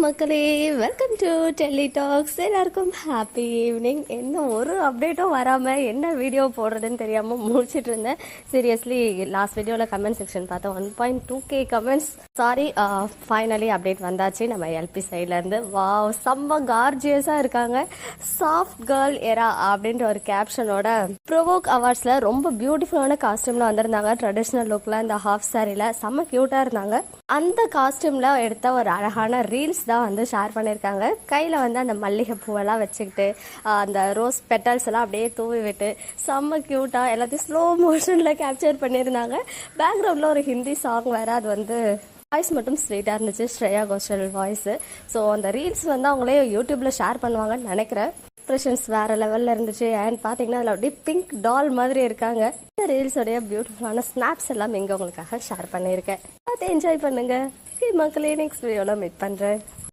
மக்களே, welcome to Delhi tax. எல்லாருக்கும் happy evening. என்ன ஒரு அப்டேட்டும் வராமல் என்ன வீடியோ போடுறதுன்னு தெரியாமல் முடிச்சிட்டு இருந்தேன். சீரியஸ்லி லாஸ்ட் வீடியோவில் கமெண்ட் செக்ஷன் பார்த்தேன், 1.2K comments. Sorry, finally update வந்தாச்சு நம்ம எல்பி சைட்லேருந்து. வாவ், செம்ம கார்ஜியஸாக இருக்காங்க. சாஃப்ட் கேர்ள் எரா அப்படின்ற ஒரு கேப்ஷனோட ப்ரோவோக் அவார்ட்ஸில் ரொம்ப பியூட்டிஃபுல்லான காஸ்டியூமில் வந்திருந்தாங்க. ட்ரெடிஷ்னல் லுக்கில் இந்த ஹாஃப் சாரியில் செம்ம க்யூட்டாக இருந்தாங்க. அந்த காஸ்டியூமில் எடுத்த ஒரு அழகான ரீல்ஸ் தான் வந்து ஷேர் பண்ணியிருக்காங்க. கையில் வந்து அந்த மல்லிகை பூவெல்லாம் வச்சுக்கிட்டு அந்த ரோஸ் பெட்டல்ஸ் எல்லாம் அப்படியே தூவி விட்டு செம்ம க்யூட்டாக எல்லாத்தையும் ஸ்லோ மோஷனில் கேப்சர் பண்ணியிருந்தாங்க. பேக்ரவுண்டில் ஒரு ஹிந்தி சாங் வேறு, அது வந்து வாய்ஸ் மட்டும் ஸ்வீட்டாக இருந்துச்சு, ஸ்ரேயா கோஷல் வாய்ஸு. ஸோ அந்த ரீல்ஸ் வந்து அவங்களே யூடியூப்பில் ஷேர் பண்ணுவாங்கன்னு நினைக்கிறேன். எக்ஸ்பிரஷன்ஸ் வேறு லெவலில் இருந்துச்சு. அண்ட் பார்த்தீங்கன்னா அதில் அப்படியே பிங்க் டால் மாதிரி இருக்காங்க. இந்த ரீல்ஸோடைய பியூட்டிஃபுல்லான ஸ்னாப்ஸ் எல்லாம் இங்கே உங்களுக்காக ஷேர் பண்ணியிருக்கேன். அதை என்ஜாய் பண்ணுங்கள் மக்களே. நெக்ஸ்ட் வீடியோவில் மீட் பண்ணுறேன்.